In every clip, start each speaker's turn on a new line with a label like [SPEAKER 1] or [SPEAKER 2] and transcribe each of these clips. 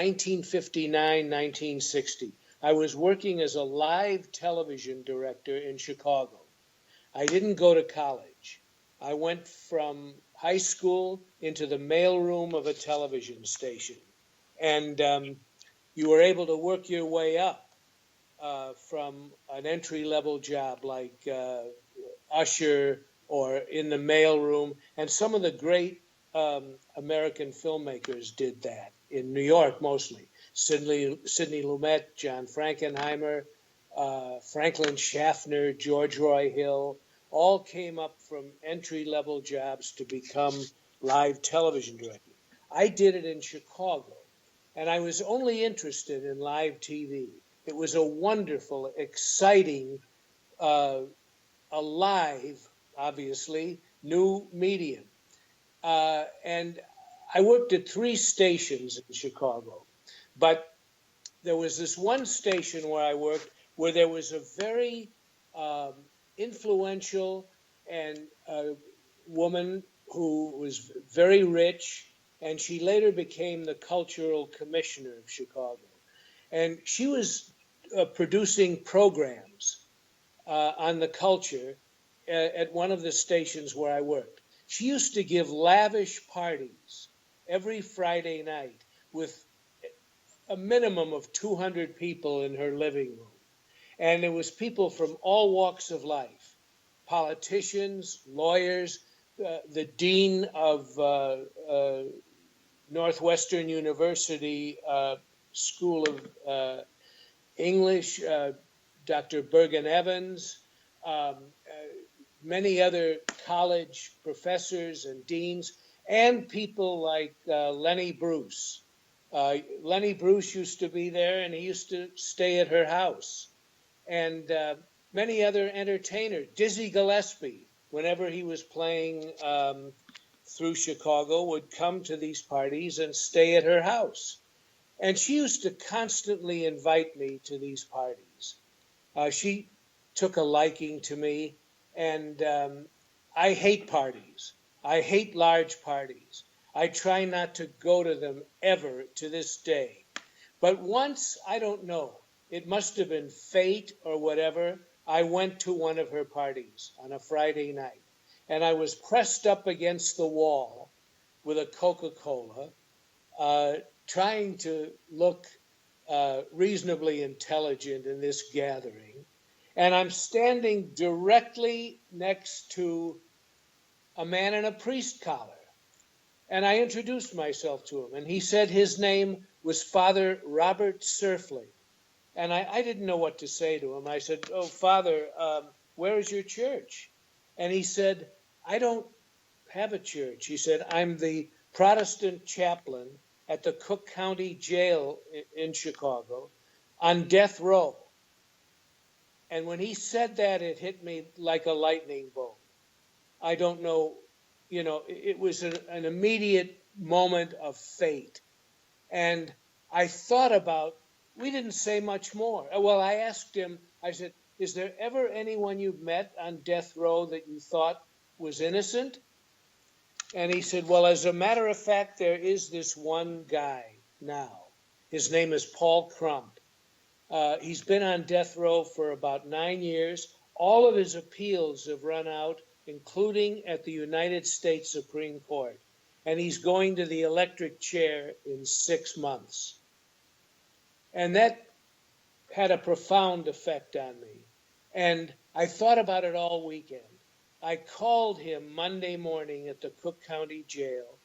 [SPEAKER 1] 1959, 1960. I was working as a live television director in Chicago. I didn't go to college. I went from high school into the mailroom of a television station. And you were able to work your way up from an entry-level job like usher or in the mailroom. And some of the great American filmmakers did that in New York mostly. Sidney Lumet, John Frankenheimer, Franklin Schaffner, George Roy Hill, all came up from entry-level jobs to become live television directors. I did it in Chicago, and I was only interested in live TV. It was a wonderful, exciting, alive, obviously, new medium. And I worked at 3 stations in Chicago, but there was this one station where I worked where there was a very influential and woman who was very rich, and she later became the cultural commissioner of Chicago. And she was producing programs on the culture at one of the stations where I worked. She used to give lavish parties every Friday night with a minimum of 200 people in her living room. And there was people from all walks of life, politicians, lawyers, the dean of Northwestern University School of English, Dr. Bergen Evans, many other college professors and deans, and people like Lenny Bruce. Lenny Bruce used to be there, and he used to stay at her house. And many other entertainers. Dizzy Gillespie, whenever he was playing through Chicago, would come to these parties and stay at her house. And she used to constantly invite me to these parties. She took a liking to me, and I hate parties. I hate large parties. I try not to go to them ever to this day. But once, I don't know, it must have been fate or whatever, I went to one of her parties on a Friday night. And I was pressed up against the wall with a Coca-Cola, trying to look reasonably intelligent in this gathering. And I'm standing directly next to a man in a priest collar. And I introduced myself to him, and he said his name was Father Robert Surfling. And I didn't know what to say to him. I said, "Oh, Father, where is your church?" And he said, "I don't have a church." He said, "I'm the Protestant chaplain at the Cook County Jail in Chicago on death row." And when he said that, it hit me like a lightning bolt. I don't know, it was an immediate moment of fate. And I thought about, we didn't say much more. Well, I asked him, I said, "Is there ever anyone you've met on death row that you thought was innocent?" And he said, "Well, as a matter of fact, there is this one guy now. His name is Paul CRUMP. He's been on death row for about 9 years. All of his appeals have run out, including at the United States Supreme Court. And he's going to the electric chair in 6 months." And that had a profound effect on me. And I thought about it all weekend. I called him Monday morning at the Cook County Jail,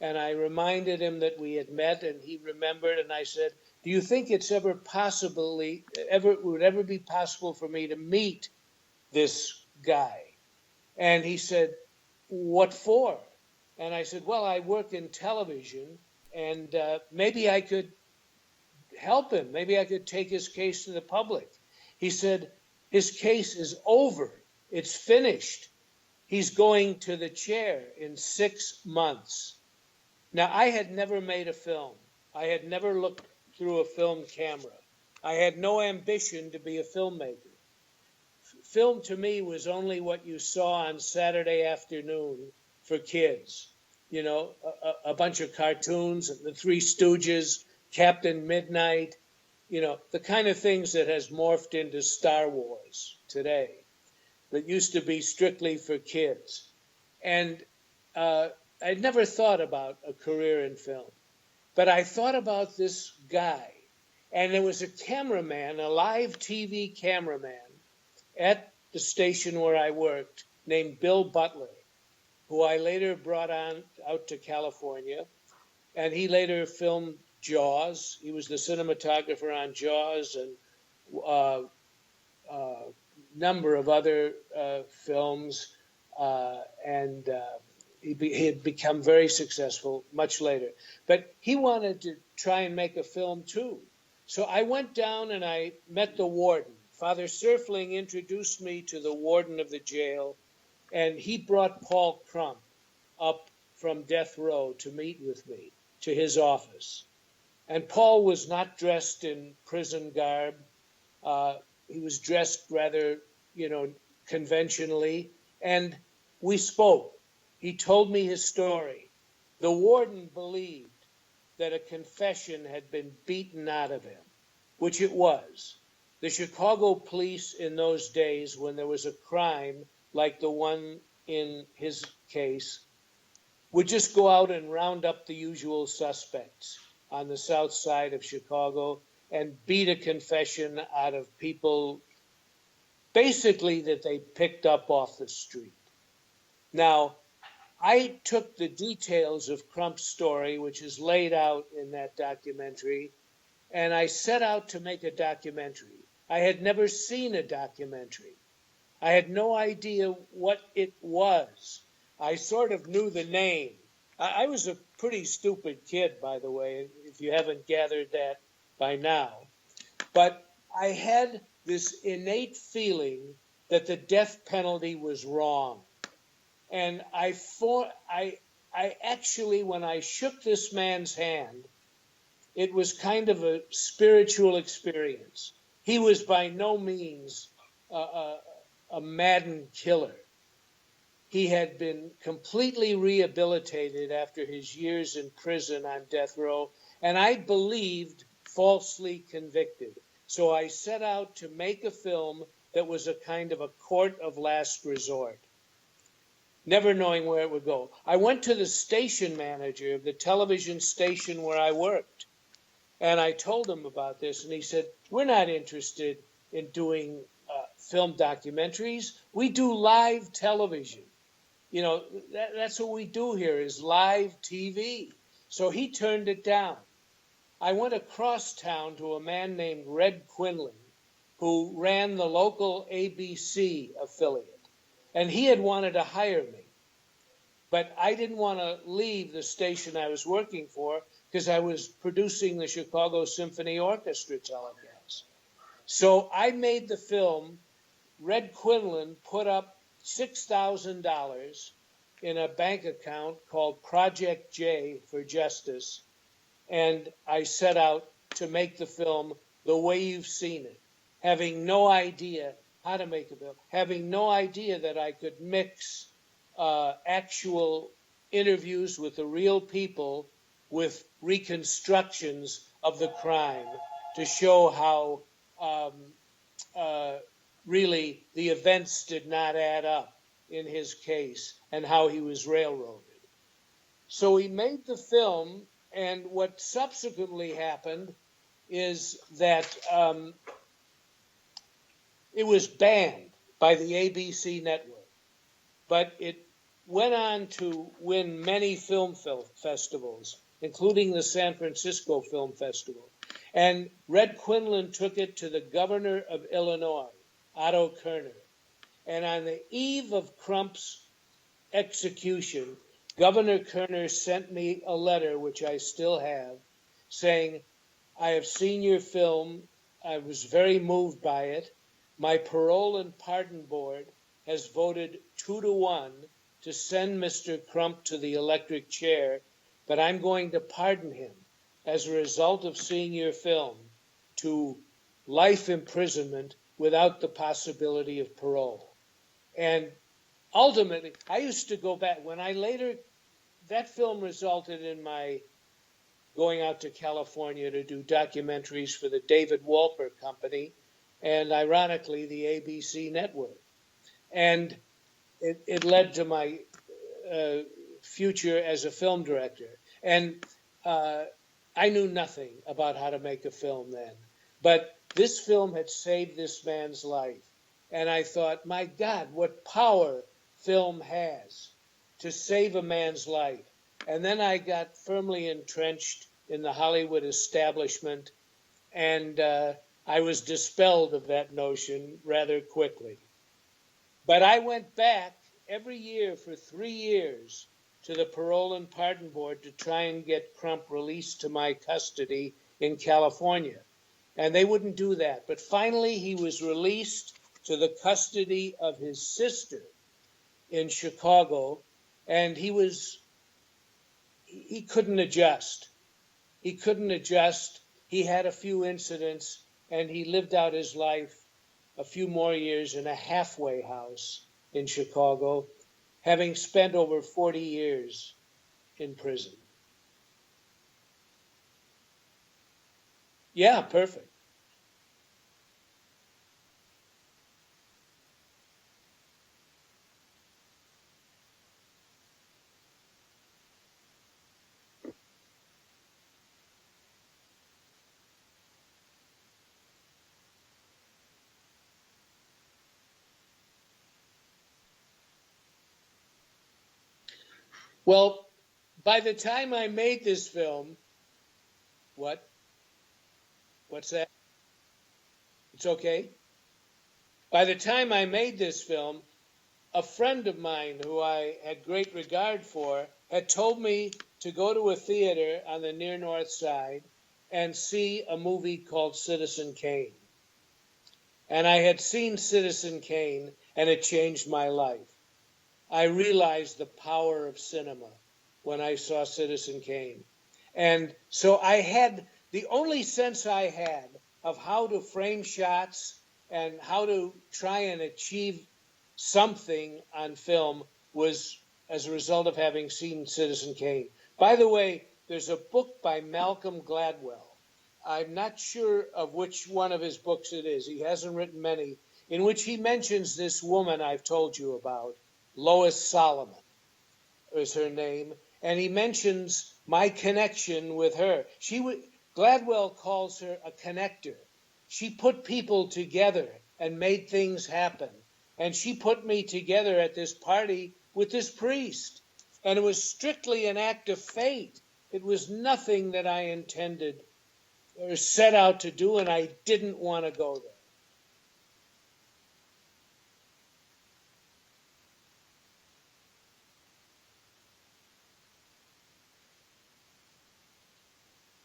[SPEAKER 1] and I reminded him that we had met, and he remembered, and I said, "Do you think it's would ever be possible for me to meet this guy?" And he said, "What for?" And I said, "Well, I work in television, and maybe I could help him. Maybe I could take his case to the public." He said, "His case is over. It's finished. He's going to the chair in 6 months." Now, I had never made a film. I had never looked through a film camera. I had no ambition to be a filmmaker. Film to me was only what you saw on Saturday afternoon for kids. A bunch of cartoons, the Three Stooges, Captain Midnight, the kind of things that has morphed into Star Wars today, that used to be strictly for kids. And I'd never thought about a career in film, but I thought about this guy. And there was a cameraman, a live TV cameraman at the station where I worked named Bill Butler, who I later brought on out to California. And he later filmed Jaws. He was the cinematographer on Jaws and a number of other films. And he had become very successful much later. But he wanted to try and make a film too. So I went down and I met the warden. Father Surfling introduced me to the warden of the jail, and he brought Paul Crump up from death row to meet with me to his office. And Paul was not dressed in prison garb. He was dressed rather, conventionally. And we spoke. He told me his story. The warden believed that a confession had been beaten out of him, which it was. The Chicago police in those days, when there was a crime like the one in his case, would just go out and round up the usual suspects on the south side of Chicago and beat a confession out of people basically that they picked up off the street. Now, I took the details of Crump's story, which is laid out in that documentary, and I set out to make a documentary. I had never seen a documentary. I had no idea what it was. I sort of knew the name. I was a pretty stupid kid, by the way, if you haven't gathered that by now. But I had this innate feeling that the death penalty was wrong. And I actually, when I shook this man's hand, it was kind of a spiritual experience. He was by no means a maddened killer. He had been completely rehabilitated after his years in prison on death row, and I believed falsely convicted. So I set out to make a film that was a kind of a court of last resort, never knowing where it would go. I went to the station manager of the television station where I worked, and I told him about this, and he said, "We're not interested in doing film documentaries. We do live television. That's what we do here is live TV." So he turned it down. I went across town to a man named Red Quinlan, who ran the local ABC affiliate, and he had wanted to hire me. But I didn't want to leave the station I was working for because I was producing the Chicago Symphony Orchestra telecast. So I made the film. Red Quinlan put up $6,000 in a bank account called Project J for Justice, and I set out to make the film the way you've seen it, having no idea how to make a film, having no idea that I could mix actual interviews with the real people with reconstructions of the crime to show how really the events did not add up in his case and how he was railroaded. So he made the film, and what subsequently happened is that it was banned by the ABC network, but it went on to win many film festivals, including the San Francisco Film Festival. And Red Quinlan took it to the governor of Illinois, Otto Kerner. And on the eve of Crump's execution, Governor Kerner sent me a letter, which I still have, saying, "I have seen your film. I was very moved by it. My parole and pardon board has voted 2-1 to send Mr. Crump to the electric chair, but I'm going to pardon him as a result of seeing your film to life imprisonment without the possibility of parole." And ultimately, I used to go back. That film resulted in my going out to California to do documentaries for the David Wolper Company and, ironically, the ABC network. And it led to my uh, future as a film director. And I knew nothing about how to make a film then. But this film had saved this man's life. And I thought, my God, what power film has to save a man's life. And then I got firmly entrenched in the Hollywood establishment, and I was dispelled of that notion rather quickly. But I went back every year for 3 years to the Parole and Pardon Board to try and get CRUMP released to my custody in California. And they wouldn't do that. But finally, he was released to the custody of his sister in Chicago, and he couldn't adjust. He couldn't adjust. He had a few incidents, and he lived out his life a few more years in a halfway house in Chicago, having spent over 40 years in prison. Yeah, perfect. Well, by the time I made this film, what? What's that? It's okay. By the time I made this film, a friend of mine who I had great regard for had told me to go to a theater on the near North Side and see a movie called Citizen Kane. And I had seen Citizen Kane, and it changed my life. I realized the power of cinema when I saw Citizen Kane. And so I had the only sense I had of how to frame shots and how to try and achieve something on film was as a result of having seen Citizen Kane. By the way, there's a book by Malcolm Gladwell. I'm not sure of which one of his books it is. He hasn't written many, in which he mentions this woman I've told you about, Lois Solomon is her name, and he mentions my connection with her. Gladwell calls her a connector. She put people together and made things happen. And she put me together at this party with this priest. And it was strictly an act of fate. It was nothing that I intended or set out to do, and I didn't want to go there.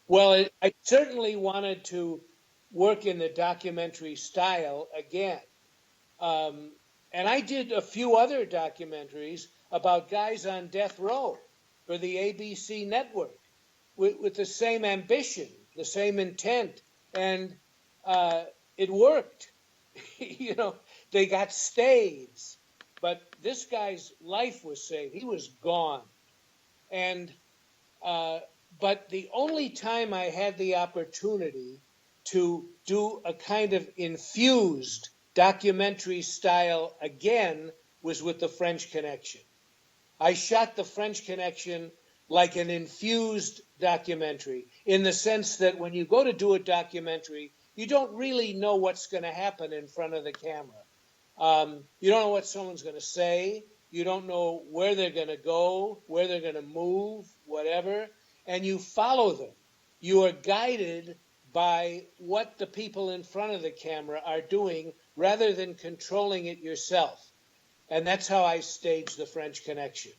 [SPEAKER 1] Well, I certainly wanted to work in the documentary style again. Um, and I did a few other documentaries about guys on death row for the ABC network with the same ambition, the same intent. And it worked. You know, they got stays, but this guy's life was saved. He was gone. And uh, but the only time I had the opportunity to do a kind of infused documentary style again was with the French Connection. I shot the French Connection like an infused documentary in the sense that when you go to do a documentary, you don't really know what's going to happen in front of the camera. You don't know what someone's going to say. You don't know where they're going to go, where they're going to move, whatever. And you follow them. You are guided by what the people in front of the camera are doing rather than controlling it yourself. And that's how I staged the French Connection.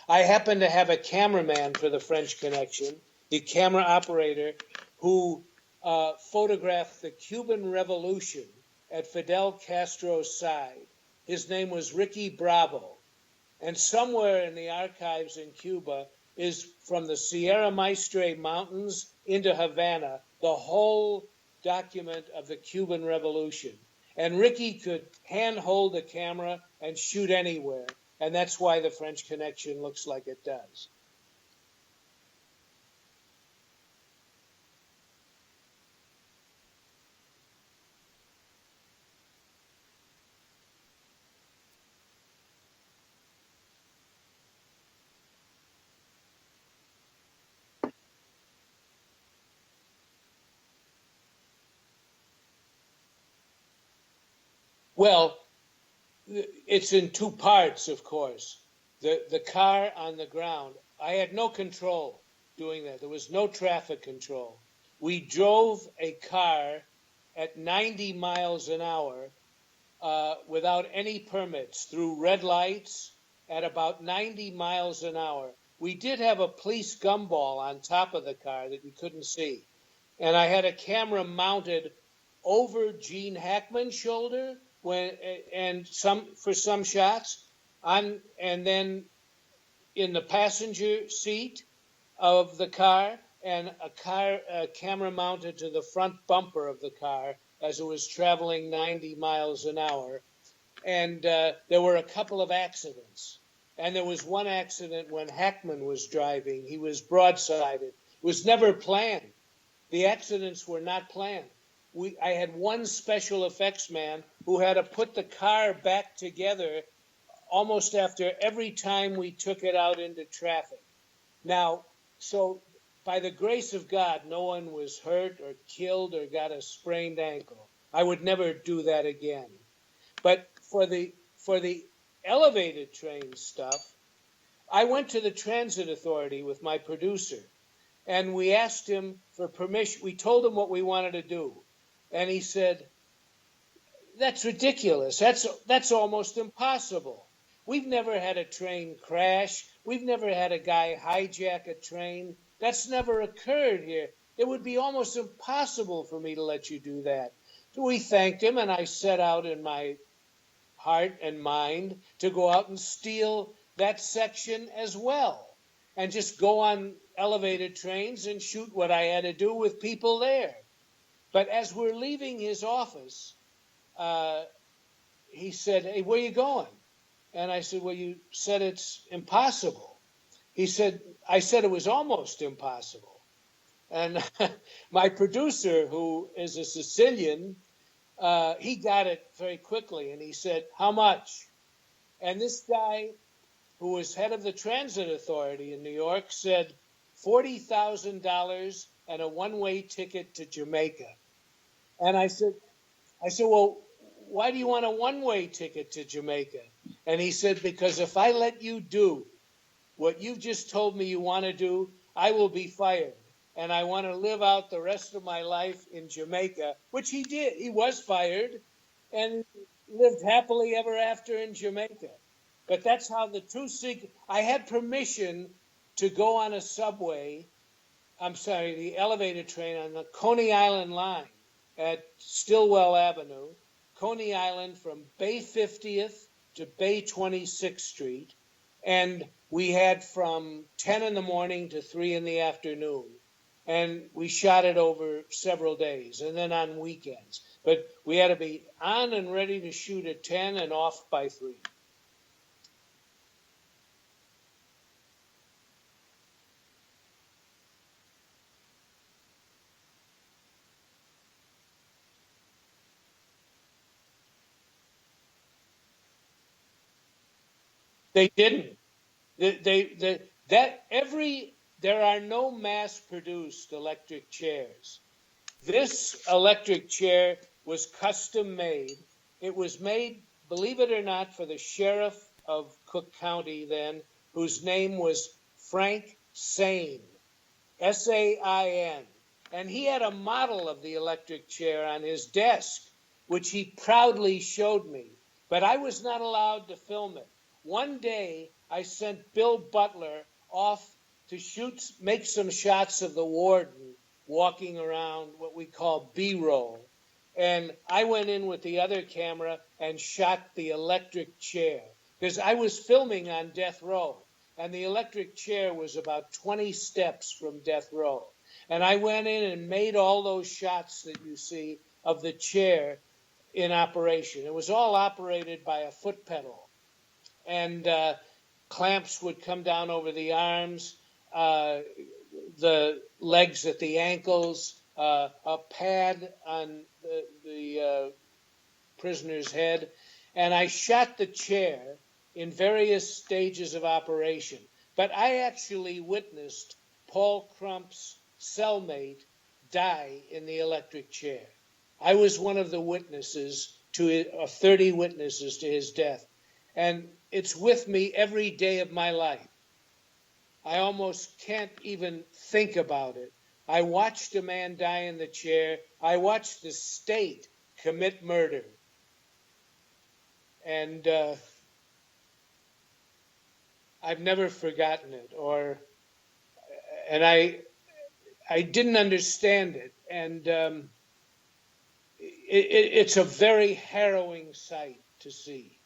[SPEAKER 1] I happened to have a cameraman for the French Connection, the camera operator who photographed the Cuban Revolution at Fidel Castro's side. His name was Ricky Bravo. And somewhere in the archives in Cuba is from the Sierra Maestre Mountains into Havana, the whole document of the Cuban Revolution. And Ricky could handhold a camera and shoot anywhere. And that's why the French Connection looks like it does. Well, it's in two parts, of course. The car on the ground, I had no control doing that. There was no traffic control. We drove a car at 90 miles an hour without any permits through red lights at about 90 miles an hour. We did have a police gumball on top of the car that you couldn't see. And I had a camera mounted over Gene Hackman's shoulder when and some for some shots on, and then in the passenger seat of the car, and a camera mounted to the front bumper of the car as it was traveling 90 miles an hour. And there were a couple of accidents. And there was one accident when Hackman was driving. He was broadsided. It was never planned. The accidents were not planned. I had one special effects man who had to put the car back together almost after every time we took it out into traffic. Now, so by the grace of God, no one was hurt or killed or got a sprained ankle. I would never do that again. But for the elevated train stuff, I went to the transit authority with my producer, and we asked him for permission. We told him what we wanted to do, and he said, "That's ridiculous. That's almost impossible. We've never had a train crash. We've never had a guy hijack a train. That's never occurred here. It would be almost impossible for me to let you do that." So we thanked him, and I set out in my heart and mind to go out and steal that section as well, and just go on elevated trains and shoot what I had to do with people there. But as we're leaving his office, he said, "Hey, where are you going?" And I said, "Well, you said it's impossible." I said it was almost impossible. And my producer, who is a Sicilian, he got it very quickly, and he said, "How much?" And this guy, who was head of the transit authority in New York, said $40,000 and a one-way ticket to Jamaica. And I said, "Well, why do you want a one-way ticket to Jamaica?" And he said, "Because if I let you do what you've just told me you want to do, I will be fired. And I want to live out the rest of my life in Jamaica," which he did. He was fired and lived happily ever after in Jamaica. But that's how the two I had permission to go on a subway, the elevated train on the Coney Island line at Stillwell Avenue, Coney Island from Bay 50th to Bay 26th Street. And we had from 10 in the morning to 3 in the afternoon. And we shot it over several days and then on weekends. But we had to be on and ready to shoot at 10 and off by 3. They didn't. There are no mass-produced electric chairs. This electric chair was custom made. It was made, believe it or not, for the sheriff of Cook County then, whose name was Frank Sain, Sain. And he had a model of the electric chair on his desk, which he proudly showed me. But I was not allowed to film it. One day, I sent Bill Butler off to make some shots of the warden walking around, what we call B-roll. And I went in with the other camera and shot the electric chair, because I was filming on death row, and the electric chair was about 20 steps from death row. And I went in and made all those shots that you see of the chair in operation. It was all operated by a foot pedal. And clamps would come down over the arms, the legs at the ankles, a pad on the prisoner's head. And I shot the chair in various stages of operation. But I actually witnessed Paul Crump's cellmate die in the electric chair. I was one of the witnesses 30 witnesses to his death. And it's with me every day of my life. I almost can't even think about it. I watched a man die in the chair. I watched the state commit murder. And I've never forgotten it, and I didn't understand it. And it's a very harrowing sight to see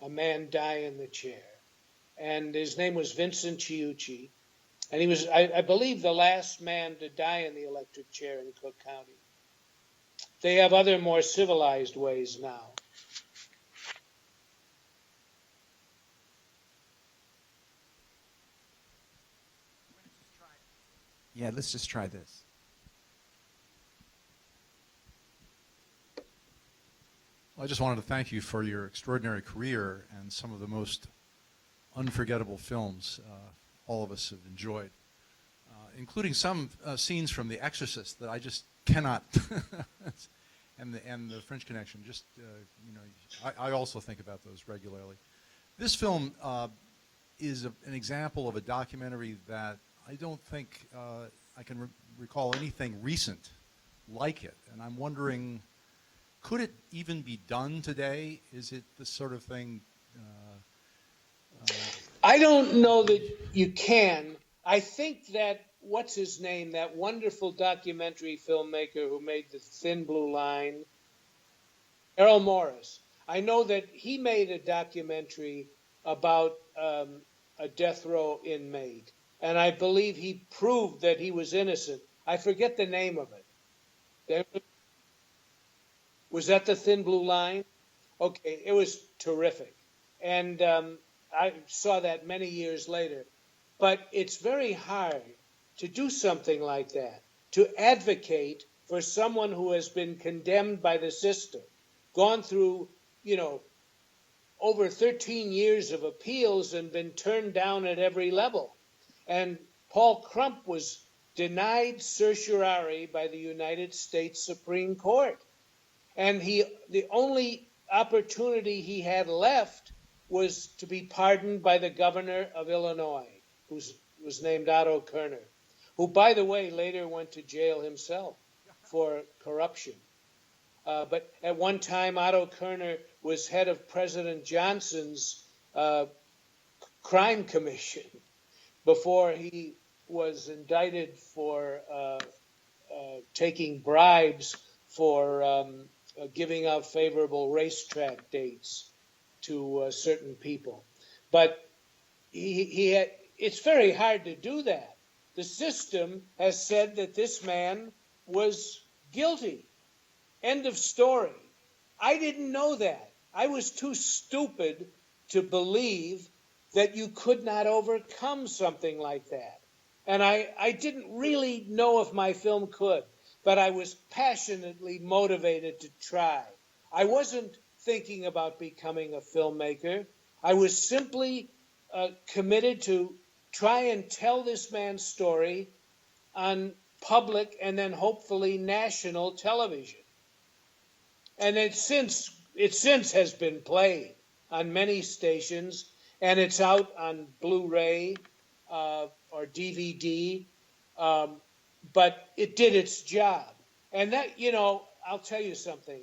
[SPEAKER 1] a man die in the chair. And his name was Vincent Chiuchi. And he was, I believe, the last man to die in the electric chair in Cook County. They have other more civilized ways now.
[SPEAKER 2] Yeah, let's just try this.
[SPEAKER 3] Well, I just wanted to thank you for your extraordinary career and some of the most unforgettable films all of us have enjoyed, including some scenes from The Exorcist that I just cannot, and the French Connection. Just I also think about those regularly. This film is an example of a documentary that I don't think I can recall anything recent like it, and I'm wondering, could it even be done today? Is it the sort of thing?
[SPEAKER 1] I don't know that you can. I think that, what's his name, that wonderful documentary filmmaker who made The Thin Blue Line, Errol Morris. I know that he made a documentary about a death row inmate, and I believe he proved that he was innocent. I forget the name of it. Was that The Thin Blue Line? Okay, it was terrific. And I saw that many years later. But it's very hard to do something like that, to advocate for someone who has been condemned by the system, gone through, over 13 years of appeals and been turned down at every level. And Paul Crump was denied certiorari by the United States Supreme Court. And the only opportunity he had left was to be pardoned by the governor of Illinois, who was named Otto Kerner, who, by the way, later went to jail himself for corruption. But at one time, Otto Kerner was head of President Johnson's crime commission before he was indicted for taking bribes for giving out favorable racetrack dates to certain people. But it's very hard to do that. The system has said that this man was guilty. End of story. I didn't know that. I was too stupid to believe that you could not overcome something like that. And I didn't really know if my film could, but I was passionately motivated to try. I wasn't thinking about becoming a filmmaker. I was simply committed to try and tell this man's story on public and then hopefully national television. And it since has been played on many stations, and it's out on Blu-ray or DVD. But it did its job. And that, I'll tell you something.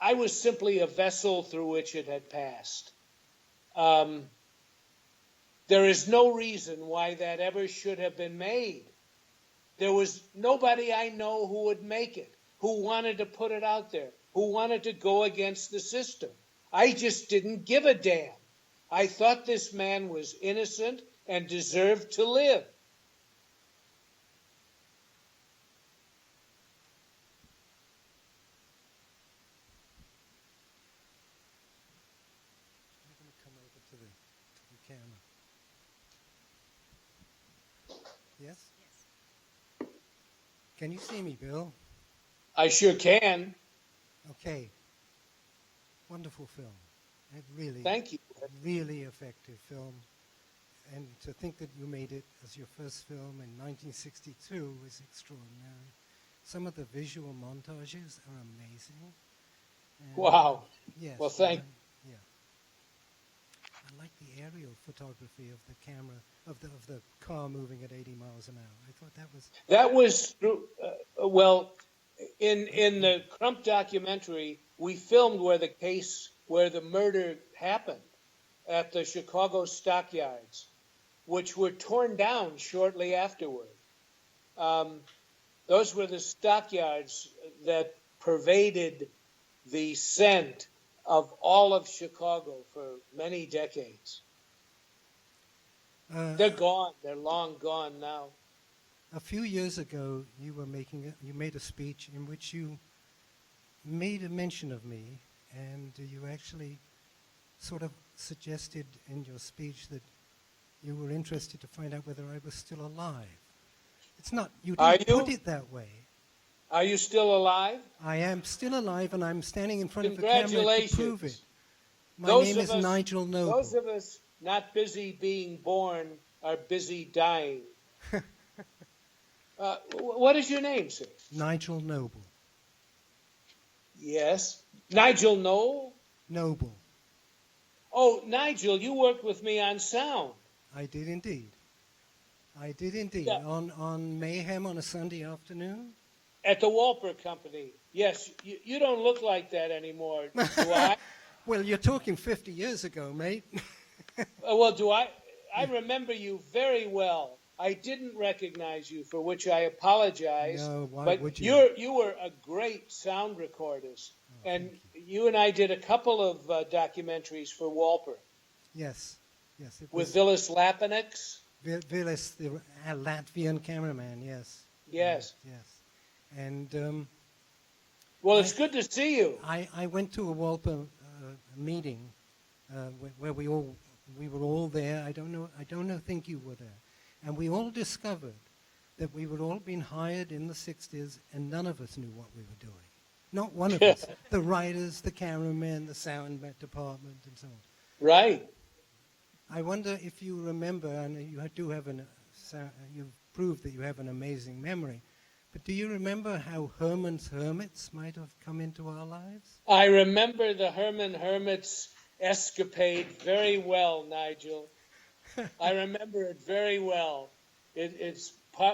[SPEAKER 1] I was simply a vessel through which it had passed. There is no reason why that ever should have been made. There was nobody I know who would make it, who wanted to put it out there, who wanted to go against the system. I just didn't give a damn. I thought this man was innocent and deserved to live.
[SPEAKER 4] Yes? Yes. Can you see me, Bill?
[SPEAKER 1] I sure can.
[SPEAKER 4] Okay. Wonderful film.
[SPEAKER 1] Thank you.
[SPEAKER 4] Really effective film. And to think that you made it as your first film in 1962 is extraordinary. Some of the visual montages are amazing. And,
[SPEAKER 1] Wow.
[SPEAKER 4] yes.
[SPEAKER 1] Well, thank.
[SPEAKER 4] Yeah. I like the aerial photography of the camera of the car moving at 80 miles an hour. I thought that was
[SPEAKER 1] That was through. Well, in the CRUMP documentary, we filmed where the murder happened at the Chicago stockyards, which were torn down shortly afterward. Um, those were the stockyards that pervaded the scent of all of Chicago for many decades.
[SPEAKER 4] uh,
[SPEAKER 1] They're gone. They're long gone now.
[SPEAKER 4] a few years ago. You made a speech in which you made a mention of me, and you actually sort of suggested in your speech that you were interested to find out whether I was still alive. It's not, you
[SPEAKER 1] Are
[SPEAKER 4] didn't put
[SPEAKER 1] you?
[SPEAKER 4] it that way.
[SPEAKER 1] Are you still alive?
[SPEAKER 4] I am still alive, and I'm standing in front of the camera to prove it.
[SPEAKER 1] Congratulations.
[SPEAKER 4] My name is Nigel Noble.
[SPEAKER 1] Those of us not busy being born are busy dying. What is your name, sir?
[SPEAKER 4] Nigel Noble.
[SPEAKER 1] Yes. Nigel Noel?
[SPEAKER 4] Noble.
[SPEAKER 1] Oh, Nigel, you worked with me on sound.
[SPEAKER 4] I did indeed. I did indeed.
[SPEAKER 1] Yeah.
[SPEAKER 4] On Mayhem on a Sunday afternoon.
[SPEAKER 1] At the Walper Company. Yes, you don't look like that anymore, do I?
[SPEAKER 4] Well, you're talking 50 years ago, mate.
[SPEAKER 1] Well, do I? I remember you very well. I didn't recognize you, for which I apologize.
[SPEAKER 4] No, why
[SPEAKER 1] but
[SPEAKER 4] would you?
[SPEAKER 1] You were a great sound recordist.
[SPEAKER 4] Oh,
[SPEAKER 1] And
[SPEAKER 4] thank
[SPEAKER 1] you and I did a couple of documentaries for Walper
[SPEAKER 4] Yes. Yes, it
[SPEAKER 1] with
[SPEAKER 4] was
[SPEAKER 1] Vilis Lapanix.
[SPEAKER 4] Vilis, the Latvian cameraman, yes.
[SPEAKER 1] Yes.
[SPEAKER 4] Yes. And
[SPEAKER 1] Well, it's good to see you.
[SPEAKER 4] I went to a Walper meeting where we were all there. I don't think you were there. And we all discovered that we were all being hired in the 60s, and none of us knew what we were doing. Not one of us. The writers, the cameramen, the sound department, and so on.
[SPEAKER 1] Right.
[SPEAKER 4] I wonder if you remember, and you do have you've proved that you have an amazing memory, but do you remember how Herman's Hermits might have come into our lives?
[SPEAKER 1] I remember the Herman Hermits escapade very well, Nigel. I remember it very well. It's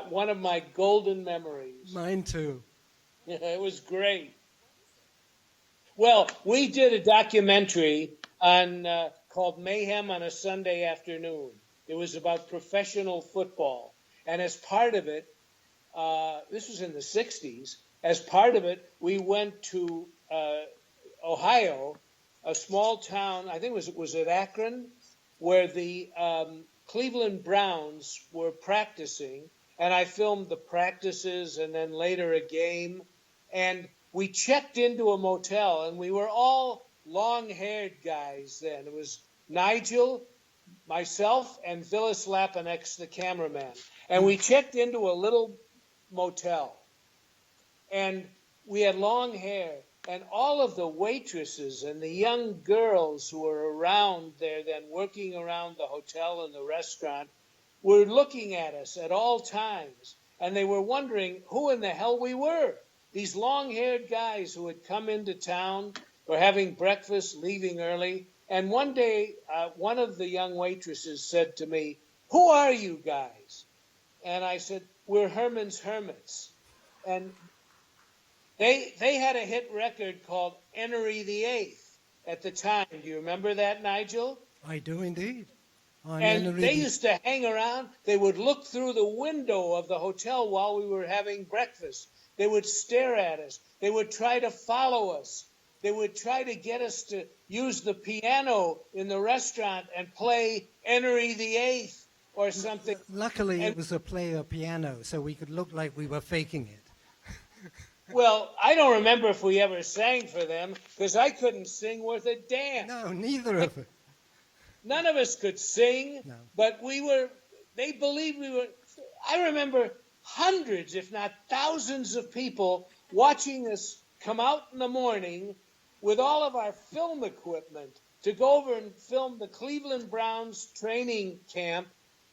[SPEAKER 1] one of my golden memories.
[SPEAKER 4] Mine too.
[SPEAKER 1] It was great. Well, we did a documentary called Mayhem on a Sunday Afternoon. It was about professional football. And as part of it, this was in the 60s, as part of it, we went to Ohio, a small town, I think was it Akron, where the Cleveland Browns were practicing. And I filmed the practices and then later a game. And we checked into a motel, and we were all long-haired guys then. It was Nigel, myself, and Vilis Lapanix, the cameraman. And we checked into a little motel. And we had long hair. And all of the waitresses and the young girls who were around there then, working around the hotel and the restaurant, were looking at us at all times. And they were wondering who in the hell we were. These long-haired guys who had come into town, were having breakfast, leaving early. And one day, one of the young waitresses said to me, "Who are you guys?" And I said, "We're Herman's Hermits." And they had a hit record called Henry VIII at the time. Do you remember that, Nigel?
[SPEAKER 4] I do indeed.
[SPEAKER 1] And they used to hang around. They would look through the window of the hotel while we were having breakfast. They would stare at us. They would try to follow us. They would try to get us to use the piano in the restaurant and play Henry VIII or something.
[SPEAKER 4] Luckily, it was a player piano, so we could look like we were faking it.
[SPEAKER 1] Well, I don't remember if we ever sang for them because I couldn't sing worth a damn.
[SPEAKER 4] No, neither of us.
[SPEAKER 1] None of us could sing,
[SPEAKER 4] No.
[SPEAKER 1] but they believed we were. I remember hundreds, if not thousands of people watching us come out in the morning with all of our film equipment to go over and film the Cleveland Browns training camp,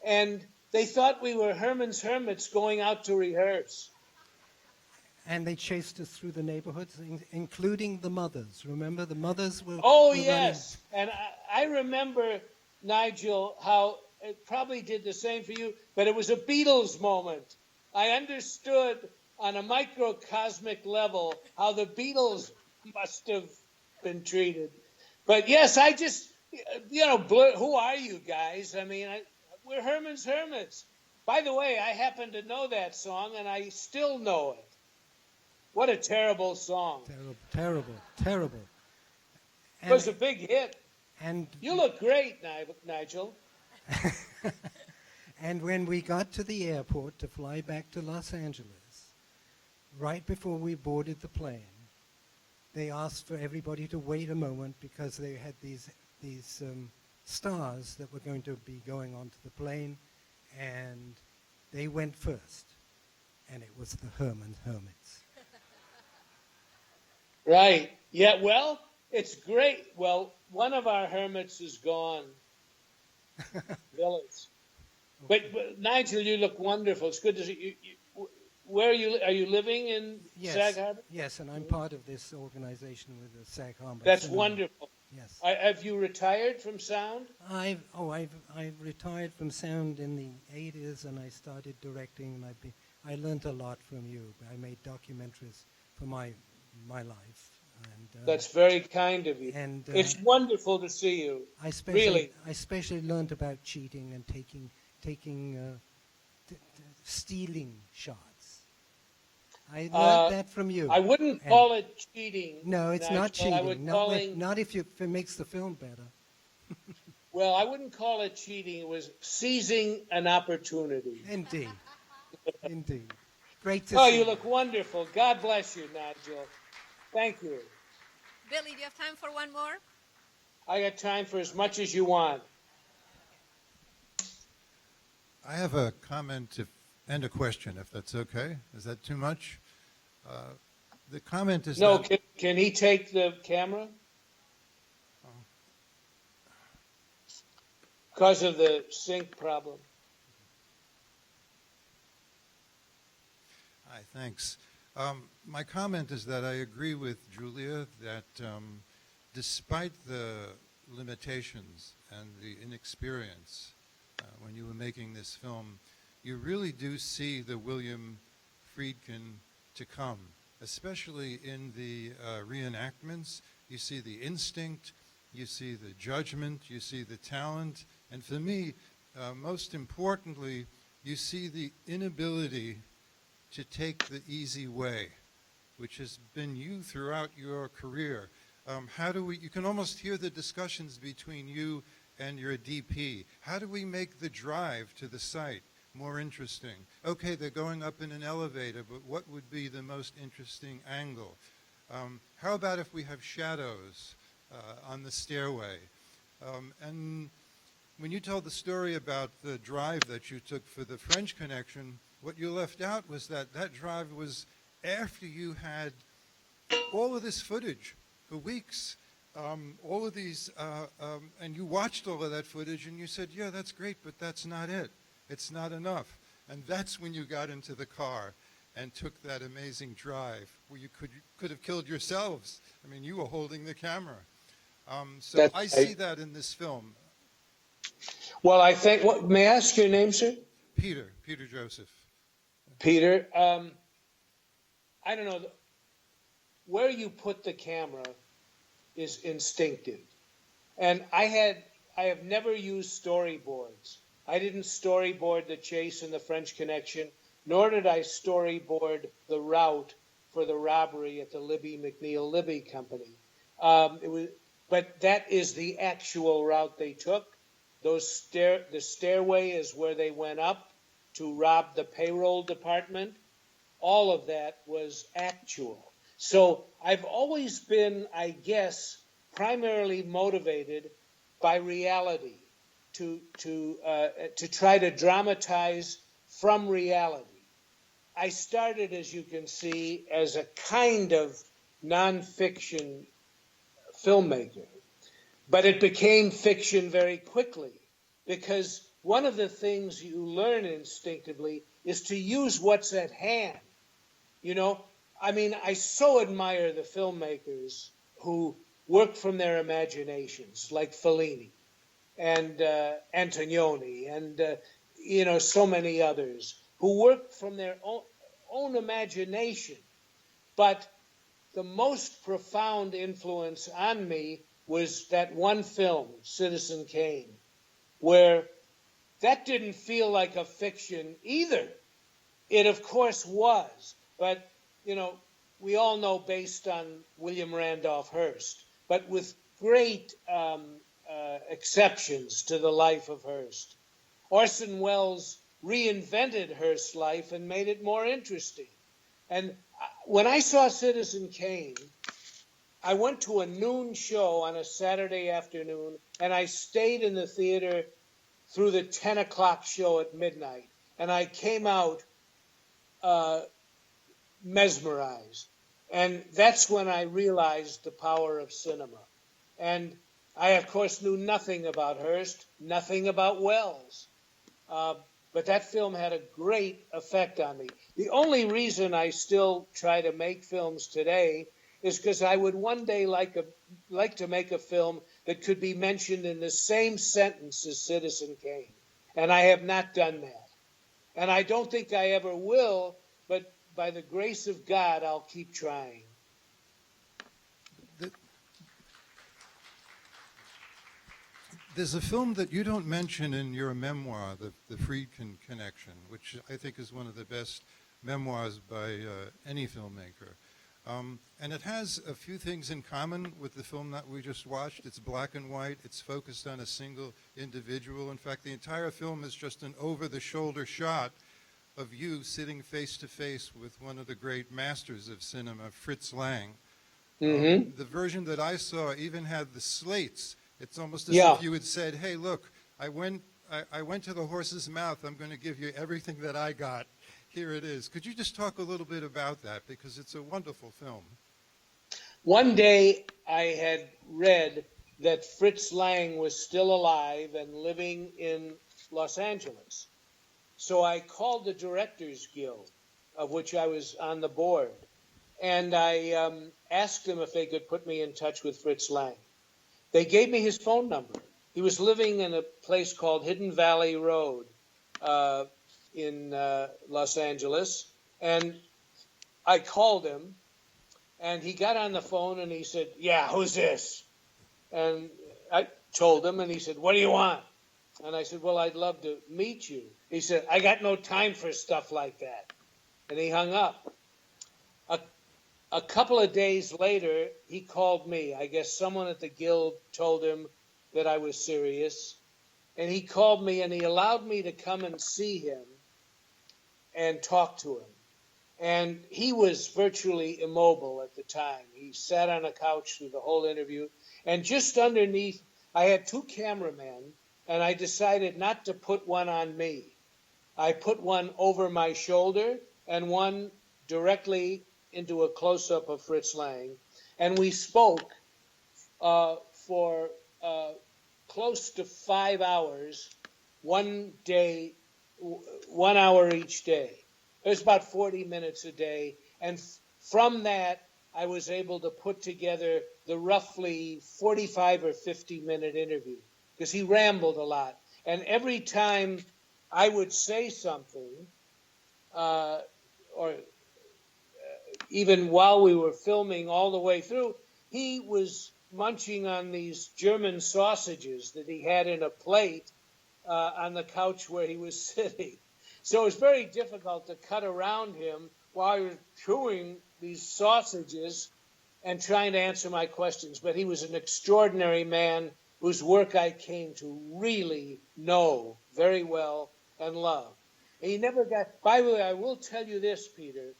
[SPEAKER 1] and they thought we were Herman's Hermits going out to rehearse.
[SPEAKER 4] And they chased us through the neighborhoods, including the mothers. Remember, the mothers were.
[SPEAKER 1] Oh,
[SPEAKER 4] were
[SPEAKER 1] yes. And I remember, Nigel, how it probably did the same for you, but it was a Beatles moment. I understood on a microcosmic level how the Beatles must have been treated. But yes, I just, who are you guys? I mean, we're Herman's Hermits. By the way, I happen to know that song, and I still know it. What a terrible song.
[SPEAKER 4] Terrible, terrible, terrible.
[SPEAKER 1] It was a big hit.
[SPEAKER 4] And
[SPEAKER 1] You look great, Nigel.
[SPEAKER 4] and when we got to the airport to fly back to Los Angeles, right before we boarded the plane, they asked for everybody to wait a moment because they had these stars that were going to be going onto the plane, and they went first, and it was the Herman's Hermits.
[SPEAKER 1] Right. Yeah, well, it's great. Well, one of our hermits is gone. Villas. But Nigel, you look wonderful. It's good to see you. Where are you living in Sag Harbor?
[SPEAKER 4] Yes, and I'm part of this organization with the Sag Harbor
[SPEAKER 1] That's
[SPEAKER 4] Cinema.
[SPEAKER 1] wonderful.
[SPEAKER 4] Yes.
[SPEAKER 1] Have you retired from sound?
[SPEAKER 4] I've retired from sound in the 80s, and I started directing, and I learned a lot from you. I made documentaries for my life. And,
[SPEAKER 1] That's very kind of you.
[SPEAKER 4] And
[SPEAKER 1] it's wonderful to see you.
[SPEAKER 4] I especially learned about cheating and stealing shots. I learned that from you.
[SPEAKER 1] I wouldn't call it cheating.
[SPEAKER 4] No, it's
[SPEAKER 1] Nigel.
[SPEAKER 4] not cheating. Not if it makes the film better.
[SPEAKER 1] Well, I wouldn't call it cheating. It was seizing an opportunity.
[SPEAKER 4] Indeed. Indeed. Great to
[SPEAKER 1] Oh,
[SPEAKER 4] see
[SPEAKER 1] you look wonderful. God bless you, Nigel. Thank you.
[SPEAKER 5] Billy, do you have time for one more?
[SPEAKER 1] I got time for as much as you want.
[SPEAKER 6] I have a comment and a question, if that's okay. Is that too much? The comment is
[SPEAKER 1] No,
[SPEAKER 6] that...
[SPEAKER 1] can he take the camera? Because of the sync problem.
[SPEAKER 6] Hi, thanks. My comment is that I agree with Giulia that despite the limitations and the inexperience when you were making this film, you really do see the William Friedkin to come, especially in the reenactments. You see the instinct, you see the judgment, you see the talent, and for me, most importantly, you see the inability to take the easy way, which has been you throughout your career. You can almost hear the discussions between you and your DP. How do we make the drive to the site more interesting? Okay, they're going up in an elevator, but what would be the most interesting angle? How about if we have shadows on the stairway? And when you told the story about the drive that you took for the French Connection, what you left out was that drive was after you had all of this footage for weeks, all of these, and you watched all of that footage and you said, yeah, that's great, but that's not it. It's not enough. And that's when you got into the car and took that amazing drive where you could have killed yourselves. I mean, you were holding the camera. So I see that in this film.
[SPEAKER 1] Well, I think, may I ask your name, sir?
[SPEAKER 6] Peter Joseph.
[SPEAKER 1] Peter, I don't know, where you put the camera is instinctive. And I have never used storyboards. I didn't storyboard the chase in the French Connection, nor did I storyboard the route for the robbery at the Libby McNeil Libby Company. But that is the actual route they took. The stairway is where they went up to rob the payroll department. All of that was actual. So I've always been, I guess, primarily motivated by reality, to try to dramatize from reality. I started, as you can see, as a kind of nonfiction filmmaker, but it became fiction very quickly, because one of the things you learn instinctively is to use what's at hand. You know, I mean, I so admire the filmmakers who work from their imaginations, like Fellini and Antonioni and so many others who work from their own imagination. But the most profound influence on me was that one film, Citizen Kane, where that didn't feel like a fiction either. It, of course, was, but, we all know based on William Randolph Hearst, but with great exceptions to the life of Hearst. Orson Welles reinvented Hearst's life and made it more interesting. And when I saw Citizen Kane, I went to a noon show on a Saturday afternoon, and I stayed in the theater through the 10 o'clock show at midnight. And I came out mesmerized. And that's when I realized the power of cinema. And I, of course, knew nothing about Hearst, nothing about Welles. But that film had a great effect on me. The only reason I still try to make films today is because I would one day like to make a film that could be mentioned in the same sentence as Citizen Kane. And I have not done that. And I don't think I ever will, but by the grace of God, I'll keep trying.
[SPEAKER 6] There's a film that you don't mention in your memoir, the Friedkin Connection, which I think is one of the best memoirs by any filmmaker. And it has a few things in common with the film that we just watched. It's black and white. It's focused on a single individual. In fact, the entire film is just an over-the-shoulder shot of you sitting face to face with one of the great masters of cinema, Fritz Lang.
[SPEAKER 1] Mm-hmm.
[SPEAKER 6] The version that I saw even had the slates. It's almost as if you had said, hey, look, I went to the horse's mouth. I'm going to give you everything that I got. Here it is. Could you just talk a little bit about that? Because it's a wonderful film.
[SPEAKER 1] One day I had read that Fritz Lang was still alive and living in Los Angeles. So I called the Directors Guild, of which I was on the board, and I asked them if they could put me in touch with Fritz Lang. They gave me his phone number. He was living in a place called Hidden Valley Road in Los Angeles, and I called him, and he got on the phone, and he said, yeah, who's this? And I told him, and he said, what do you want? And I said, well, I'd love to meet you. He said, I got no time for stuff like that. And he hung up. A couple of days later, he called me. I guess someone at the Guild told him that I was serious. And he called me, and he allowed me to come and see him and talk to him. And he was virtually immobile at the time. He sat on a couch through the whole interview. And just underneath, I had two cameramen, and I decided not to put one on me. I put one over my shoulder and one directly into a close-up of Fritz Lang. And we spoke for close to 5 hours, 1 hour each day. It was about 40 minutes a day. And from that, I was able to put together the roughly 45 or 50-minute interview, because he rambled a lot. And every time I would say something, or even while we were filming all the way through, he was munching on these German sausages that he had in a plate on the couch where he was sitting. So it was very difficult to cut around him while he was chewing these sausages and trying to answer my questions. But he was an extraordinary man whose work I came to really know very well and love. And he never got, by the way, I will tell you this, Peter,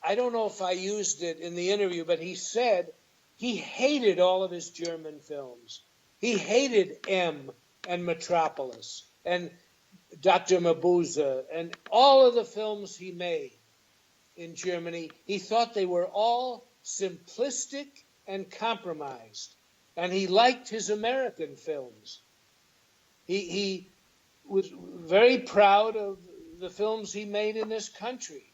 [SPEAKER 1] I don't know if I used it in the interview, but he said he hated all of his German films. He hated M and Metropolis and Dr. Mabuse and all of the films he made in Germany. He thought they were all simplistic and compromised. And he liked his American films. He was very proud of the films he made in this country.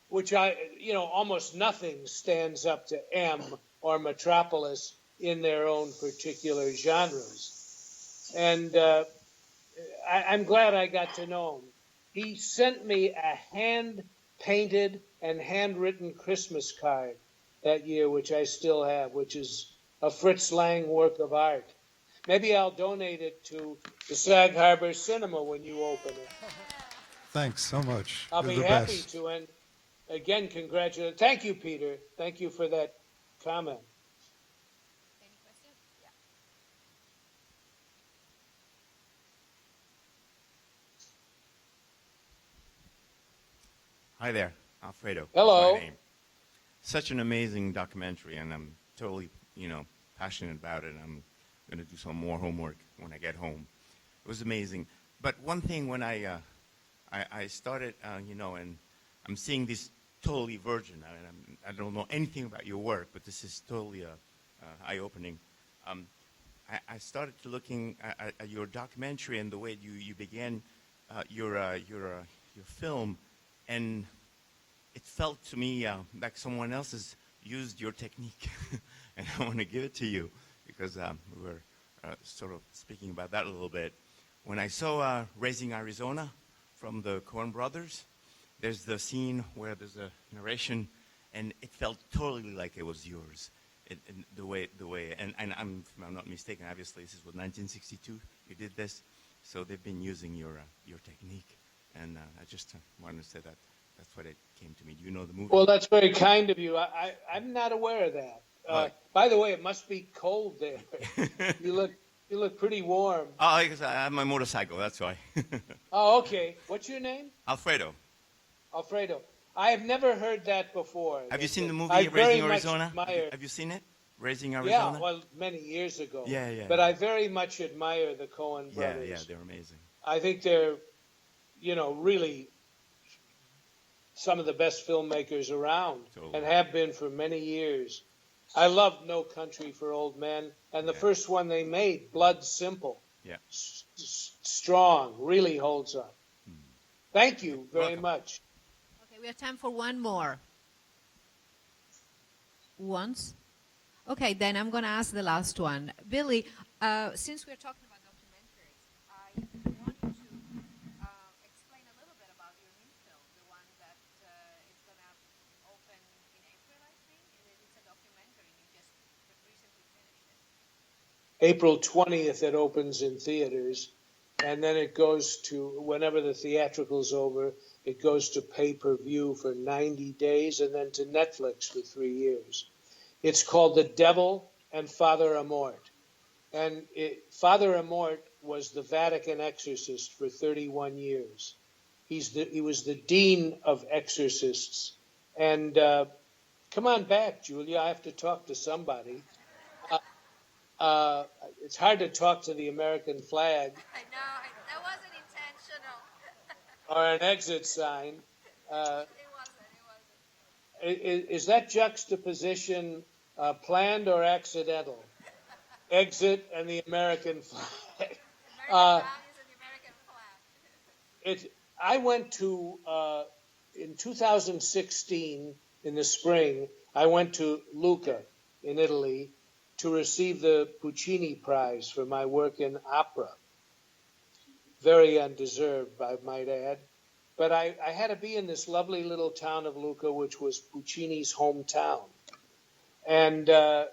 [SPEAKER 1] which almost nothing stands up to M or Metropolis in their own particular genres. And I'm glad I got to know him. He sent me a hand-painted and handwritten Christmas card that year, which I still have, which is a Fritz Lang work of art. Maybe I'll donate it to the Sag Harbor Cinema when you open it.
[SPEAKER 6] Thanks so much.
[SPEAKER 1] I'll
[SPEAKER 6] You're
[SPEAKER 1] be
[SPEAKER 6] the
[SPEAKER 1] happy
[SPEAKER 6] best.
[SPEAKER 1] to. And again, congratulations. Thank you, Peter. Thank you for that comment.
[SPEAKER 5] Any questions? Yeah.
[SPEAKER 7] Hi there, Alfredo.
[SPEAKER 1] Hello.
[SPEAKER 7] Is my name. Such an amazing documentary, and I'm totally, passionate about it. I'm going to do some more homework when I get home. It was amazing. But one thing when I started, and I'm seeing this totally virgin. I don't know anything about your work, but this is totally eye-opening. I started to looking at your documentary and the way you began your film, and it felt to me like someone else has used your technique, and I want to give it to you because we were sort of speaking about that a little bit. When I saw Raising Arizona from the Coen brothers, there's the scene where there's a narration, and it felt totally like it was yours. The way, and if I'm not mistaken, obviously this was 1962. You did this, so they've been using your technique, and I just wanted to say that that's what it came to me. Do you know the movie?
[SPEAKER 1] Well, that's very kind of you. I'm not aware of that. By the way, it must be cold there. You look pretty warm.
[SPEAKER 7] Oh, because I have my motorcycle. That's why.
[SPEAKER 1] Oh, okay. What's your name?
[SPEAKER 7] Alfredo.
[SPEAKER 1] Alfredo. I have never heard that before.
[SPEAKER 7] Have you seen the movie
[SPEAKER 1] I
[SPEAKER 7] Raising
[SPEAKER 1] very much
[SPEAKER 7] Arizona?
[SPEAKER 1] admire-
[SPEAKER 7] Have you seen it? Raising Arizona?
[SPEAKER 1] Yeah, well, many years ago.
[SPEAKER 7] Yeah.
[SPEAKER 1] But I very much admire the Coen brothers.
[SPEAKER 7] Yeah, they're amazing.
[SPEAKER 1] I think they're, really some of the best filmmakers around
[SPEAKER 7] Totally.
[SPEAKER 1] and have been for many years. I love No Country for Old Men, and the first one they made, Blood Simple.
[SPEAKER 7] Yeah.
[SPEAKER 1] Strong, really holds up. Thank you very
[SPEAKER 7] Welcome.
[SPEAKER 1] much.
[SPEAKER 5] Okay, we have time for one more. Once? Okay, then I'm going to ask the last one. Billy, since we're talking about documentaries, I want you to explain a little bit about your new film, the one that is going to open in April, I think. It's a documentary, and you just recently finished it.
[SPEAKER 1] April 20th, it opens in theaters, and then it goes to, whenever the theatrical's over, it goes to pay-per-view for 90 days and then to Netflix for 3 years. It's called The Devil and Father Amort. And Father Amort was the Vatican exorcist for 31 years. He was the dean of exorcists. And come on back, Giulia. I have to talk to somebody. It's hard to talk to the American flag
[SPEAKER 5] I know, that wasn't intentional.
[SPEAKER 1] or an exit sign.
[SPEAKER 5] It wasn't.
[SPEAKER 1] Is that juxtaposition planned or accidental? Exit and the American flag.
[SPEAKER 5] American flag is an American flag.
[SPEAKER 1] I went to, in 2016, in the spring, I went to Lucca in Italy to receive the Puccini Prize for my work in opera. Very undeserved, I might add. But I had to be in this lovely little town of Lucca, which was Puccini's hometown. And I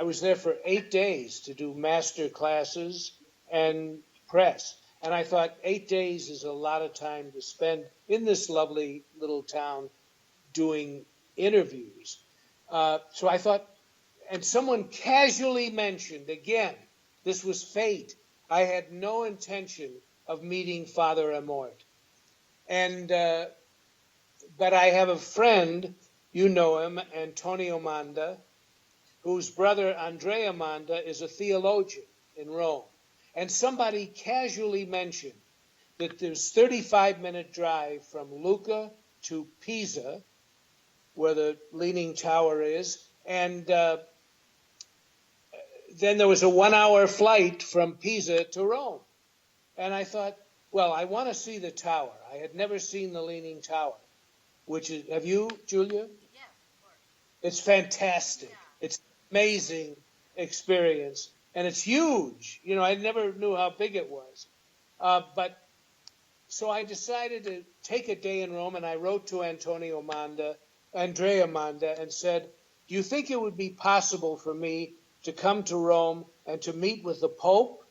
[SPEAKER 1] was there for 8 days to do master classes and press. And I thought 8 days is a lot of time to spend in this lovely little town doing interviews. So I thought, and someone casually mentioned, again, this was fate. I had no intention of meeting Father Amort. And, but I have a friend, you know him, Antonio Manda, whose brother Andrea Manda is a theologian in Rome. And somebody casually mentioned that there's 35-minute drive from Lucca to Pisa, where the Leaning Tower is, and then there was a 1-hour flight from Pisa to Rome. And I thought, well, I want to see the tower. I had never seen the Leaning Tower. which is, have you, Giulia? It's fantastic. It's amazing experience, and it's huge. You know, I never knew how big it was. But so I decided to take a day in Rome, and I wrote to Andrea Manda, and said, "Do you think it would be possible for me to come to Rome and to meet with the Pope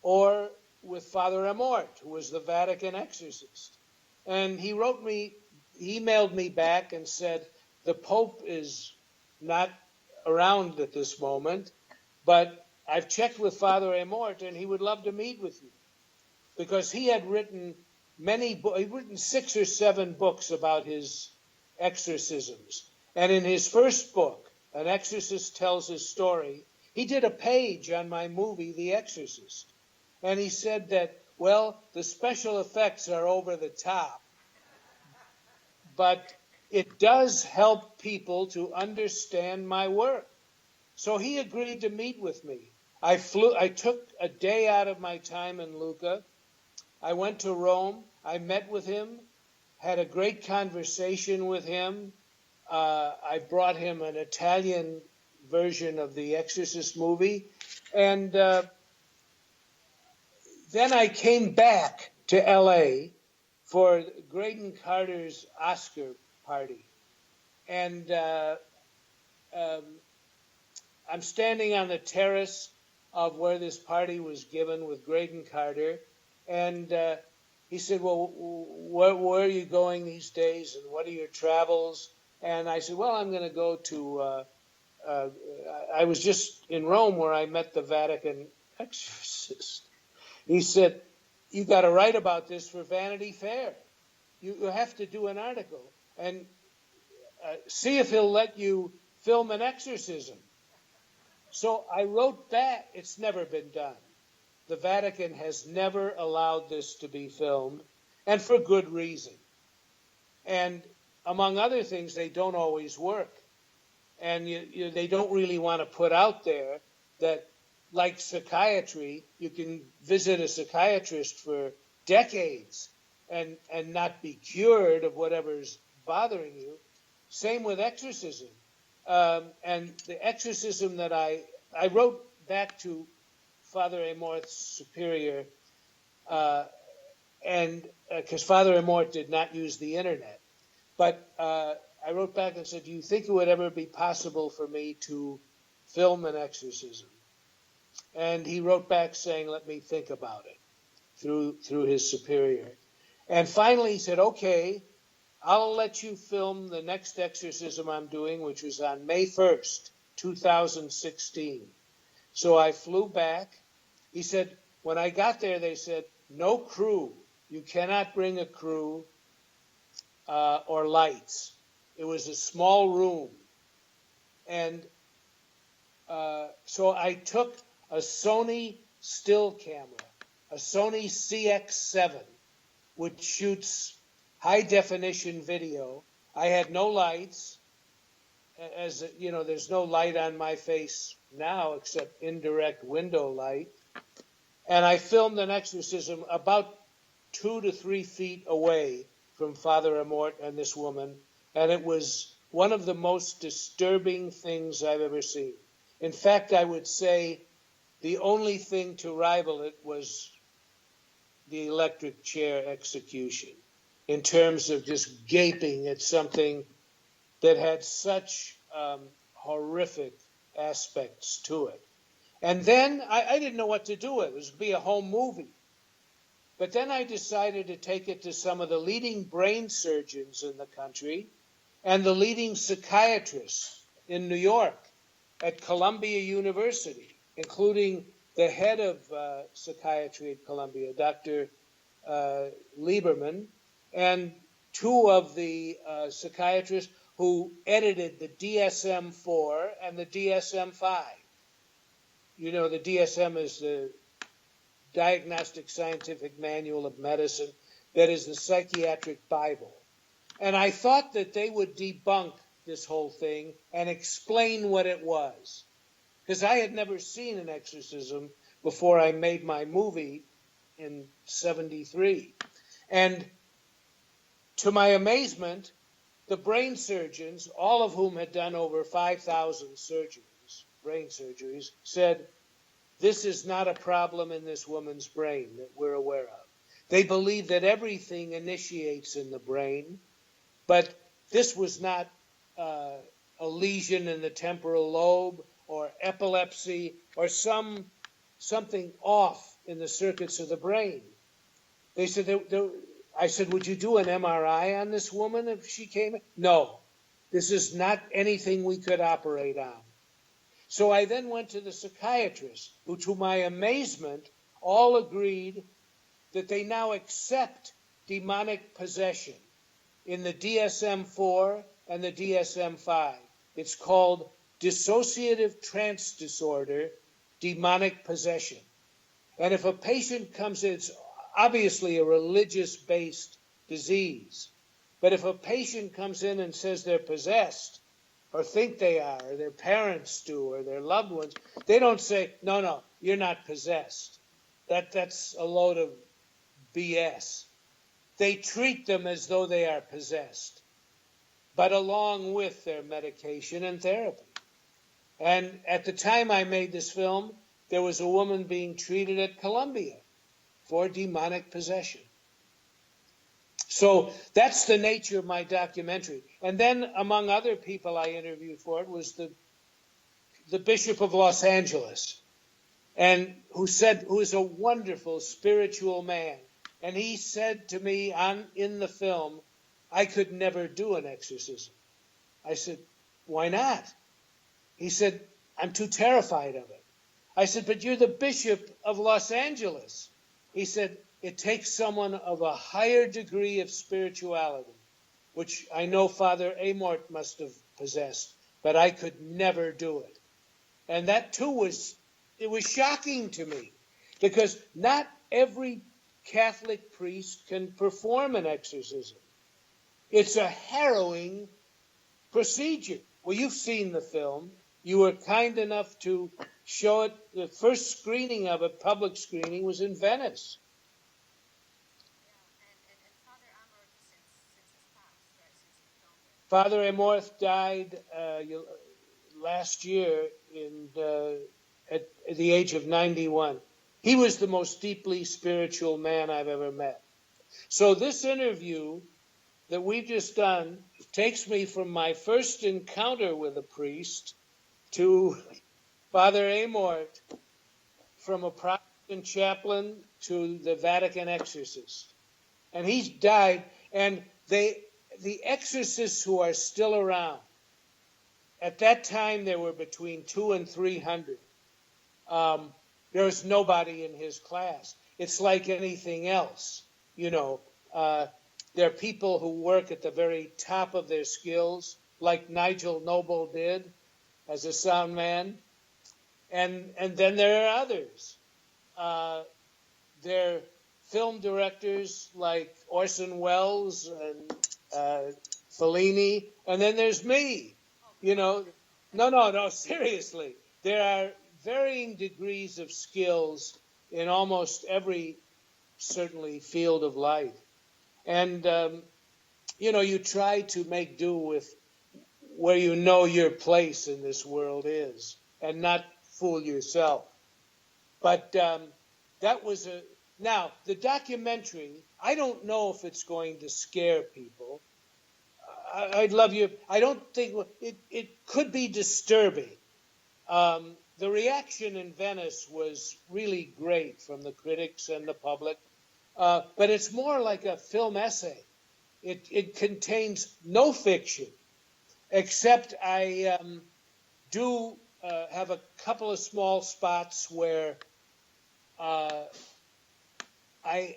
[SPEAKER 1] or with Father Amort, who was the Vatican exorcist?" And he emailed me back and said, "The Pope is not around at this moment, but I've checked with Father Amort, and he would love to meet with you." Because he had written he'd written 6 or 7 books about his exorcisms. And in his first book, An Exorcist Tells His Story, he did a page on my movie, The Exorcist. And he said that, well, the special effects are over the top, but it does help people to understand my work. So he agreed to meet with me. I took a day out of my time in Lucca. I went to Rome. I met with him, had a great conversation with him. I brought him an Italian version of the Exorcist movie. And then I came back to LA for Graydon Carter's Oscar party. And I'm standing on the terrace of where this party was given with Graydon Carter. And he said, "Well, where are you going these days, and what are your travels?" And I said, "Well, I'm going to go to, I was just in Rome where I met the Vatican exorcist." He said, "You got to write about this for Vanity Fair. You have to do an article and see if he'll let you film an exorcism." So I wrote back. It's never been done. The Vatican has never allowed this to be filmed, and for good reason. And among other things, they don't always work. And they don't really want to put out there that, like psychiatry, you can visit a psychiatrist for decades and not be cured of whatever's bothering you. Same with exorcism. And the exorcism that I wrote back to Father Amort's superior, and because Father Amort did not use the internet. But I wrote back and said, "Do you think it would ever be possible for me to film an exorcism?" And he wrote back saying, "Let me think about it," through his superior. And finally he said, "Okay, I'll let you film the next exorcism I'm doing," which was on May 1st, 2016. So I flew back. He said, when I got there, they said, "No crew. You cannot bring a crew or lights." It was a small room. And so I took a Sony still camera, a Sony CX7, which shoots high definition video. I had no lights. As you know, there's no light on my face now except indirect window light. And I filmed an exorcism about 2 to 3 feet away from Father Amort and this woman. And it was one of the most disturbing things I've ever seen. In fact, I would say the only thing to rival it was the electric chair execution, in terms of just gaping at something that had such horrific aspects to it. And then I didn't know what to do with it. It was going to be a home movie. But then I decided to take it to some of the leading brain surgeons in the country and the leading psychiatrists in New York at Columbia University, including the head of psychiatry at Columbia, Dr. Lieberman, and 2 of the psychiatrists who edited the DSM-4 and the DSM-5. You know, the DSM is the Diagnostic Scientific Manual of Medicine, that is the psychiatric Bible. And I thought that they would debunk this whole thing and explain what it was. Because I had never seen an exorcism before I made my movie in '73. And to my amazement, the brain surgeons, all of whom had done over 5,000 surgeries, brain surgeries, said, this is not a problem in this woman's brain that we're aware of. They believe that everything initiates in the brain, but this was not a lesion in the temporal lobe or epilepsy or something off in the circuits of the brain. They said, I said, would you do an MRI on this woman if she came in? No, this is not anything we could operate on. So I then went to the psychiatrist, who, to my amazement, all agreed that they now accept demonic possession in the DSM-4 and the DSM-5. It's called dissociative trance disorder, demonic possession. And if a patient comes in, it's obviously a religious-based disease. But if a patient comes in and says they're possessed, or think they are, or their parents do, or their loved ones, they don't say, no, you're not possessed. That's a load of BS. They treat them as though they are possessed, but along with their medication and therapy. And at the time I made this film, there was a woman being treated at Columbia for demonic possession. So that's the nature of my documentary. And then, among other people I interviewed for it, was the Bishop of Los Angeles, and who is a wonderful spiritual man. And he said to me in the film, I could never do an exorcism. I said, why not? He said, I'm too terrified of it. I said, but you're the Bishop of Los Angeles. He said, it takes someone of a higher degree of spirituality, which I know Father Amort must have possessed, but I could never do it. And that too was shocking to me, because not every Catholic priest can perform an exorcism. It's a harrowing procedure. Well, you've seen the film. You were kind enough to show it. The first screening of it, public screening, was in Venice. Father Amorth died last year at the age of 91. He was the most deeply spiritual man I've ever met. So this interview that we've just done takes me from my first encounter with a priest to Father Amort, from a Protestant chaplain to the Vatican exorcist. And he's died, and the exorcists who are still around, at that time there were between 200 and 300. There was nobody in his class. It's like anything else, There are people who work at the very top of their skills, like Nigel Noble did as a sound man. And then there are others. There are film directors like Orson Welles and Fellini, and then there's me. No, seriously. There are varying degrees of skills in almost every, certainly, field of life. And, you try to make do with where your place in this world is and not fool yourself. But that was now, the documentary, I don't know if it's going to scare people. I'd love you. I don't think it could be disturbing. The reaction in Venice was really great from the critics and the public, but it's more like a film essay. It contains no fiction, except I do have a couple of small spots where I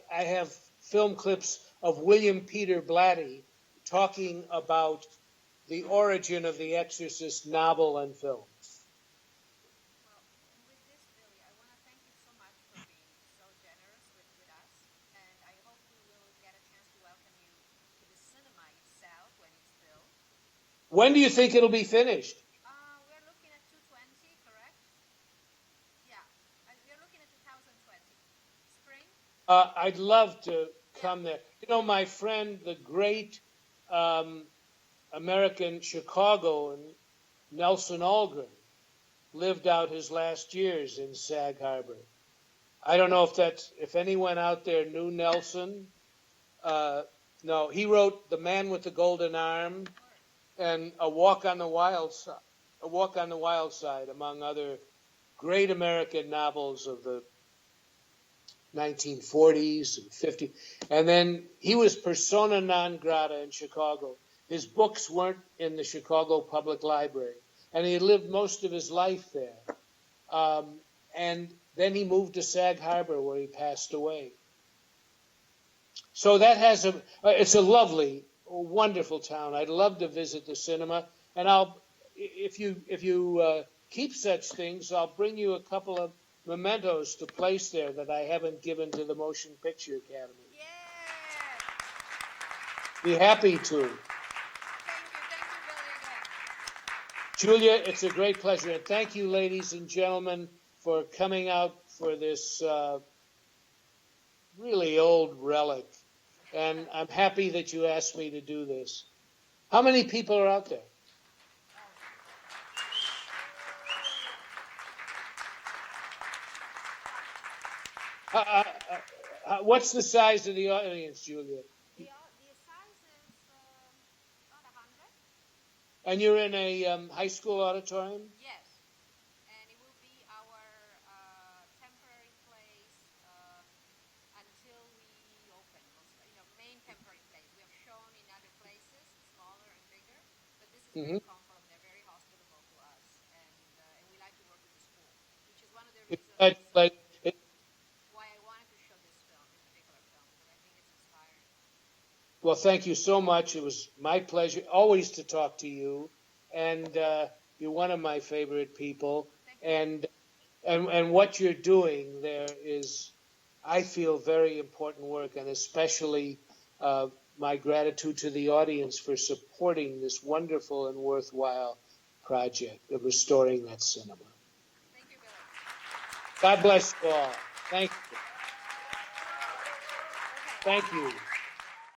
[SPEAKER 1] have film clips of William Peter Blatty talking about the origin of The Exorcist novel and film.
[SPEAKER 5] Well, with this, Billy, I want to thank you so much for being so generous with us, and I hope we will get a chance to welcome you to the cinema itself when it's built.
[SPEAKER 1] When do you think it'll be finished?
[SPEAKER 5] We're looking at 220, correct? Yeah, we're looking at 2020. Spring?
[SPEAKER 1] I'd love to come there. My friend, the great American Chicago, and Nelson Algren lived out his last years in Sag Harbor. I don't know if anyone out there knew Nelson. No, he wrote The Man with the Golden Arm and A Walk on the Wild Side, among other great American novels of the 1940s and 50s. And then he was persona non grata in Chicago. His books weren't in the Chicago Public Library, and he lived most of his life there. And then he moved to Sag Harbor, where he passed away. So that it's a lovely, wonderful town. I'd love to visit the cinema, and if you keep such things, I'll bring you a couple of mementos to place there that I haven't given to the Motion Picture Academy.
[SPEAKER 5] Yeah.
[SPEAKER 1] Be happy to.
[SPEAKER 5] Thank you, Billy, again.
[SPEAKER 1] Giulia, it's a great pleasure, and thank you, ladies and gentlemen, for coming out for this really old relic. And I'm happy that you asked me to do this. How many people are out there? What's the size of the audience, Giulia?
[SPEAKER 5] The size is about 100.
[SPEAKER 1] And you're in a high school auditorium?
[SPEAKER 5] Yes. And it will be our temporary place until we open. Main temporary place. We have shown in other places, smaller and bigger, but this is very comfortable. They're very hospitable to us, and we like to work with the school, which is one of the reasons why I wanted to show this film, this particular film, because I think it's inspiring.
[SPEAKER 1] Well, thank you so much. It was my pleasure always to talk to you, and you're one of my favorite people. And what you're doing there is, I feel, very important work, and especially my gratitude to the audience for supporting this wonderful and worthwhile project of restoring that cinema.
[SPEAKER 5] Thank you, Billy.
[SPEAKER 1] God bless you all. Thank you. Thank you.